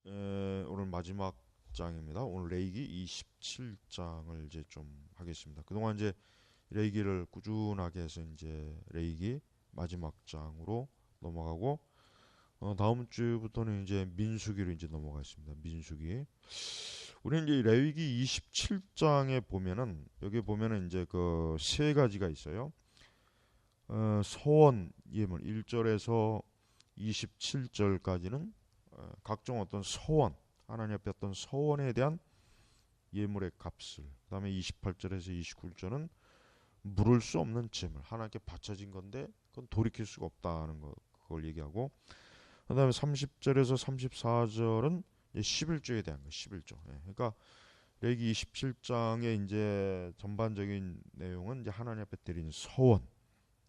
오늘 마지막 장입니다. 오늘 레이기 27장을 이제 좀 하겠습니다. 그동안 이제 레이기를 꾸준하게 해서 이제 레이기 마지막 장으로 넘어가고 다음 주부터는 이제 민수기로 이제 넘어가겠습니다. 민수기. 우리는 이제 레위기 27장에 보면은 여기 보면은 이제 그 세 가지가 있어요. 서원 예문 1절에서 27절까지는 각종 어떤 서원, 하나님 앞에 어떤 서원에 대한 예물의 값을, 그 다음에 28절에서 29절은 물을 수 없는 재물, 하나님께 바쳐진 건데 그건 돌이킬 수가 없다는 거, 그걸 얘기하고, 그 다음에 30절에서 34절은 11조에 대한 거, 11조. 그러니까 레기 27장의 이제 전반적인 내용은 이제 하나님 앞에 드린 서원,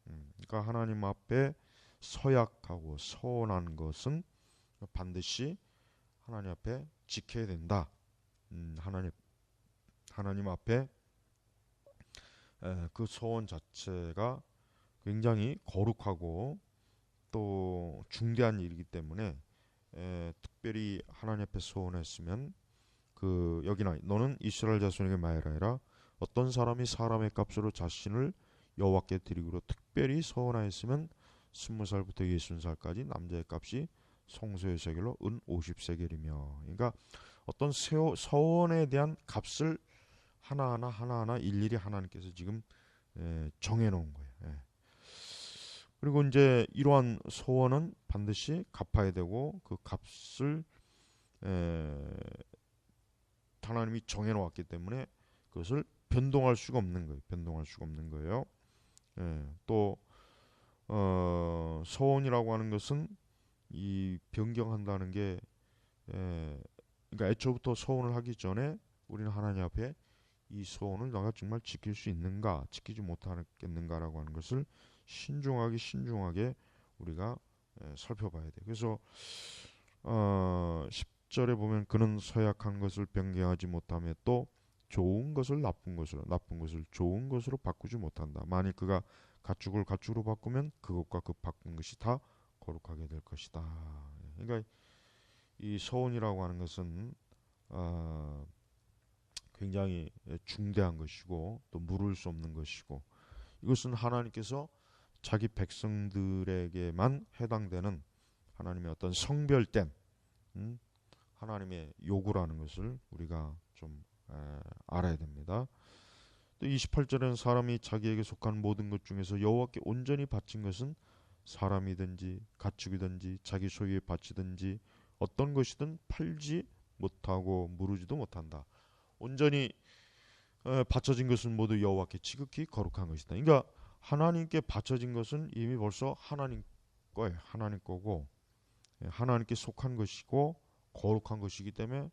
그러니까 하나님 앞에 서약하고 서원한 것은 반드시 하나님 앞에 지켜야 된다. 하나님 앞에 그 소원 자체가 굉장히 거룩하고 또 중대한 일이기 때문에 특별히 하나님 앞에 소원했으면 그 여기나 너는 이스라엘 자손에게 말하라 어떤 사람이 사람의 값으로 자신을 여호와께 드리기로 특별히 소원하였으면 20살부터 60살까지 남자의 값이 성소의 세겔로 은 50세겔이며, 그러니까 어떤 서원에 대한 값을 하나하나 일일이 하나님께서 지금 정해놓은 거예요. 그리고 이제 이러한 소원은 반드시 갚아야 되고 그 값을 에, 하나님이 정해놓았기 때문에 그것을 변동할 수가 없는 거예요. 변동할 수가 없는 거예요. 또 소원이라고 하는 것은 이 변경한다는 게 그러니까 애초부터 소원을 하기 전에 우리는 하나님 앞에 이 소원을 내가 정말 지킬 수 있는가, 지키지 못하겠는가라고 하는 것을 신중하게 우리가 살펴봐야 돼. 그래서 10절에 보면 그는 서약한 것을 변경하지 못하며 또 좋은 것을 나쁜 것으로, 나쁜 것을 좋은 것으로 바꾸지 못한다. 만일 그가 가축을 가축으로 바꾸면 그것과 그 바꾼 것이 다 거룩하게 될 것이다. 그러니까 이 서원이라고 하는 것은 어, 굉장히 중대한 것이고 또 물을 수 없는 것이고, 이것은 하나님께서 자기 백성들에게만 해당되는 하나님의 어떤 성별된 하나님의 요구라는 것을 우리가 좀 알아야 됩니다. 또 28절에는 사람이 자기에게 속한 모든 것 중에서 여호와께 온전히 바친 것은 사람이든지 가축이든지 자기 소유에 바치든지 어떤 것이든 팔지 못하고 무르지도 못한다. 온전히 바쳐진 것은 모두 여호와께 지극히 거룩한 것이다. 그러니까 하나님께 바쳐진 것은 이미 벌써 하나님 거예요. 하나님 거고 하나님께 속한 것이고 거룩한 것이기 때문에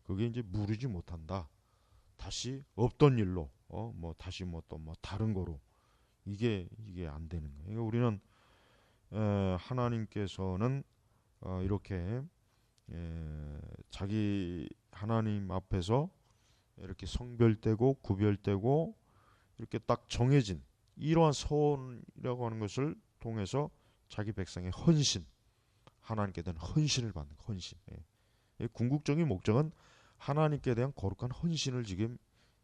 그게 이제 무르지 못한다. 다시 없던 일로 뭐 다시 뭐 또 뭐 다른 거로 이게 안 되는 거예요. 그러니까 우리는 하나님께서는 이렇게 자기 하나님 앞에서 이렇게 성별되고 구별되고 이렇게 딱 정해진 이러한 소원이라고 하는 것을 통해서 자기 백성의 헌신, 하나님께 대한 헌신을 받는 헌신. 궁극적인 목적은 하나님께 대한 거룩한 헌신을 지금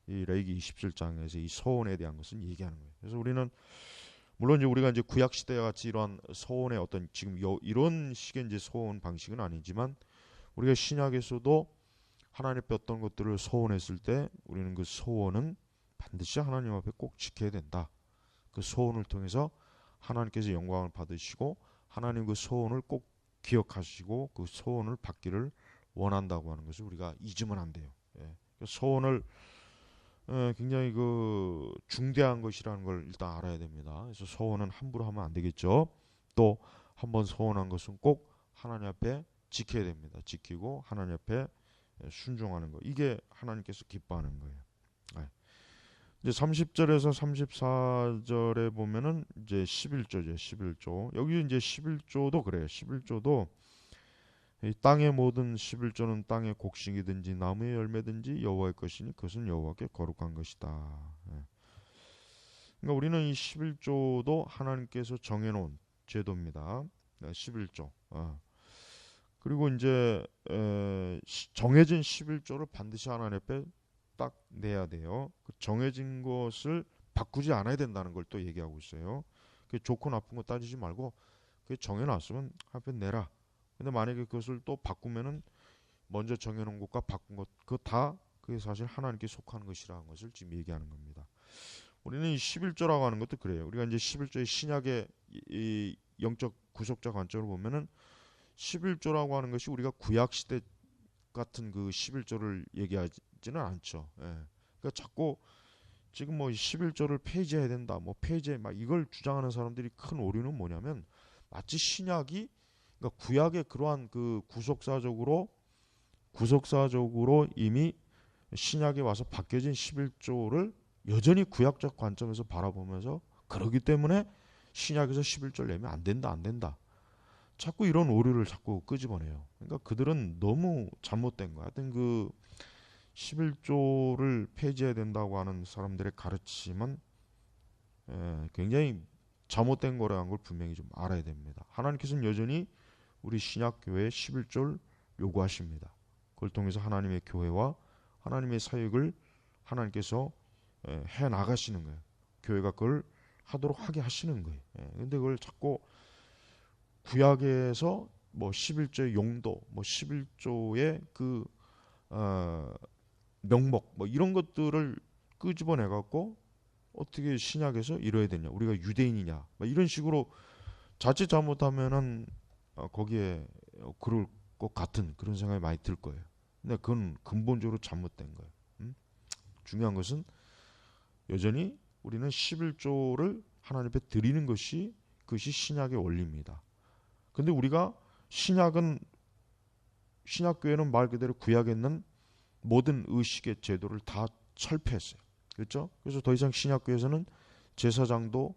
이 레위기 27장에서 이 소원에 대한 것은 얘기하는 거예요. 그래서 우리는 물론 이제 우리가 이제 구약 시대와 같이 이러한 소원의 어떤 지금 이런 식의 이제 소원 방식은 아니지만 우리가 신약에서도 하나님 앞에 어떤 것들을 소원했을 때 우리는 그 소원은 반드시 하나님 앞에 꼭 지켜야 된다. 그 소원을 통해서 하나님께서 영광을 받으시고 하나님 그 소원을 꼭 기억하시고 그 소원을 받기를 원한다고 하는 것을 우리가 잊으면 안 돼요. 소원을 굉장히 그 중대한 것이라는 걸 일단 알아야 됩니다. 그래서 소원은 함부로 하면 안 되겠죠. 또 한번 소원한 것은 꼭 하나님 앞에 지켜야 됩니다. 지키고 하나님 앞에 순종하는 거. 이게 하나님께서 기뻐하는 거예요. 이제 30절에서 34절에 보면은 이제 11조죠. 11조. 여기 이제 11조도 그래요. 11조도 이 땅의 모든 11조는 땅의 곡식이든지 나무의 열매든지 여호와의 것이니 그것은 여호와께 거룩한 것이다. 그러니까 우리는 이 11조도 하나님께서 정해놓은 제도입니다. 11조. 그리고 이제 정해진 11조를 반드시 하나님 앞에 딱 내야 돼요. 그 정해진 것을 바꾸지 않아야 된다는 걸 또 얘기하고 있어요. 그 좋고 나쁜 거 따지지 말고 그 정해놨으면 앞에 내라. 근데 만약에 그것을 또 바꾸면은 먼저 정해놓은 것과 바꾼 것 그거 다 그게 사실 하나님께 속하는 것이라는 것을 지금 얘기하는 겁니다. 우리는 이 11조라고 하는 것도 그래요. 우리가 이제 11조의 신약의 이 영적 구속자 관점으로 보면은 11조라고 하는 것이 우리가 구약 시대 같은 그 11조를 얘기하지는 않죠. 예. 그러니까 자꾸 지금 뭐 11조를 폐지해야 된다, 뭐 폐지해 막 이걸 주장하는 사람들이 큰 오류는 뭐냐면 마치 신약이 그러니까 구약의 그러한 그 구속사적으로 이미 신약에 와서 바뀌어진 11조를 여전히 구약적 관점에서 바라보면서 그러기 때문에 신약에서 11조를 내면 안 된다, 안 된다. 자꾸 이런 오류를 자꾸 끄집어내요. 그러니까 그들은 너무 잘못된 거야. 하여튼 그 11조를 폐지해야 된다고 하는 사람들의 가르침은 굉장히 잘못된 거라는 걸 분명히 좀 알아야 됩니다. 하나님께서는 여전히 우리 신약교회에 11조를 요구하십니다. 그걸 통해서 하나님의 교회와 하나님의 사역을 하나님께서 해 나가시는 거예요. 교회가 그걸 하도록 하게 하시는 거예요. 근데 그걸 자꾸 구약에서 뭐 11조의 용도, 뭐 11조의 그 명목, 뭐 이런 것들을 끄집어내 갖고 어떻게 신약에서 이뤄야 되냐? 우리가 유대인이냐? 뭐 이런 식으로 자칫 잘못하면은 거기에 그럴 것 같은 그런 생각이 많이 들 거예요. 근데 그건 근본적으로 잘못된 거예요. 중요한 것은 여전히 우리는 11조를 하나님 앞에 드리는 것이 그것이 신약의 원리입니다. 근데 우리가 신약교회는 말 그대로 구약에 있는 모든 의식의 제도를 다 철폐했어요. 그렇죠? 그래서 더 이상 신약교회에서는 제사장도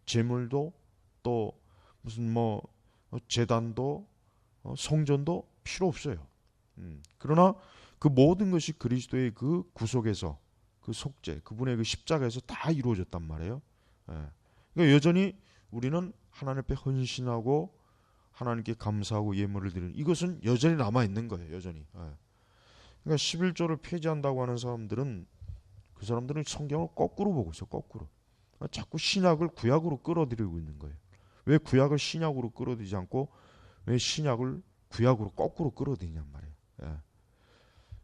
제물도 또 무슨 뭐 제단도 성전도 필요 없어요. 그러나 그 모든 것이 그리스도의 그 구속에서 그 속죄 그분의 그 십자가에서 다 이루어졌단 말이에요. 그러니까 여전히 우리는 하나님 앞에 헌신하고 하나님께 감사하고 예물을 드리는 이것은 여전히 남아 있는 거예요. 여전히. 그러니까 11조를 폐지한다고 하는 사람들은 그 사람들은 성경을 거꾸로 보고 있어. 거꾸로. 자꾸 신약을 구약으로 끌어들이고 있는 거예요. 왜 구약을 신약으로 끌어들이지 않고 왜 신약을 구약으로 거꾸로 끌어들이냔 말이에요.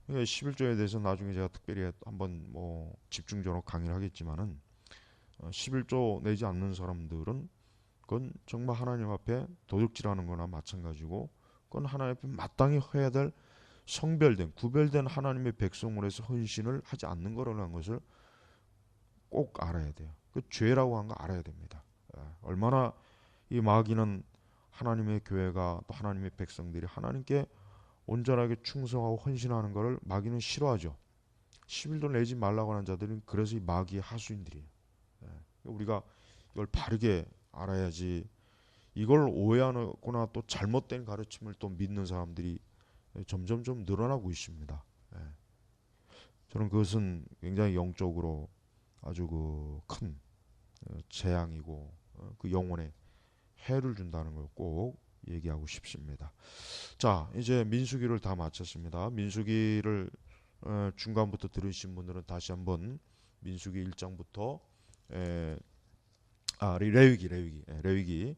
그러니까 11조에 대해서 나중에 제가 특별히 한번 뭐 집중적으로 강의를 하겠지만은 11조 내지 않는 사람들은 그건 정말 하나님 앞에 도둑질하는 거나 마찬가지고 그건 하나님 앞에 마땅히 해야 될 성별된 구별된 하나님의 백성으로 해서 헌신을 하지 않는 거라는 것을 꼭 알아야 돼요. 그 죄라고 하는 거 알아야 됩니다. 얼마나 이 마귀는 하나님의 교회가 또 하나님의 백성들이 하나님께 온전하게 충성하고 헌신하는 것을 마귀는 싫어하죠. 11조 내지 말라고 하는 자들은 그래서 이 마귀의 하수인들이에요. 우리가 이걸 바르게 알아야지 이걸 오해하거나 또 잘못된 가르침을 또 믿는 사람들이 점점 좀 늘어나고 있습니다. 저는 그것은 굉장히 영적으로 아주 그 큰 재앙이고 그 영혼에 해를 준다는 걸 꼭 얘기하고 싶습니다. 자, 이제 민수기를 다 마쳤습니다. 민수기를 중간부터 들으신 분들은 다시 한번 민수기 1장부터 레위기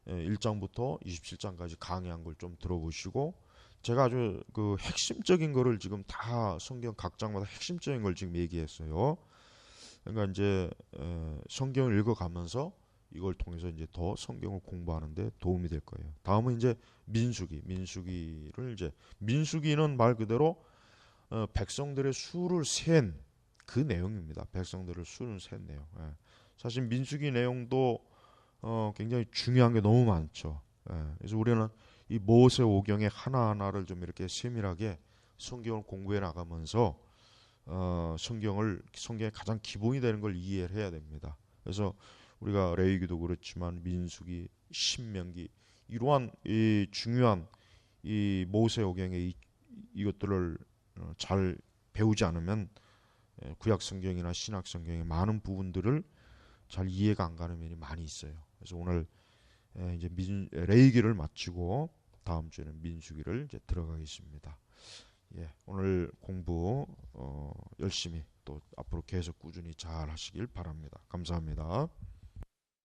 1장부터 27장까지 강의한 걸 좀 들어보시고 제가 아주 그 핵심적인 거를 지금 다 성경 각 장마다 핵심적인 걸 지금 얘기했어요. 그러니까 이제 성경을 읽어가면서 이걸 통해서 이제 더 성경을 공부하는데 도움이 될 거예요. 다음은 이제 민수기를 이제 민수기는 말 그대로 백성들의 수를 센 그 내용입니다. 백성들의 수를 센 내용. 사실 민수기 내용도 굉장히 중요한 게 너무 많죠. 그래서 우리는 이 모세 오경의 하나하나를 좀 이렇게 세밀하게 성경을 공부해 나가면서 성경의 가장 기본이 되는 걸 이해를 해야 됩니다. 그래서 우리가 레위기도 그렇지만 민수기, 신명기 이러한 이 중요한 이 모세 오경의 이것들을 잘 배우지 않으면 구약 성경이나 신약 성경의 많은 부분들을 잘 이해가 안 가는 면이 많이 있어요. 그래서 오늘 이제 레위기를 마치고 다음 주에는 민수기를 이제 들어가겠습니다. 예, 오늘 공부 열심히 또 앞으로 계속 꾸준히 잘 하시길 바랍니다. 감사합니다.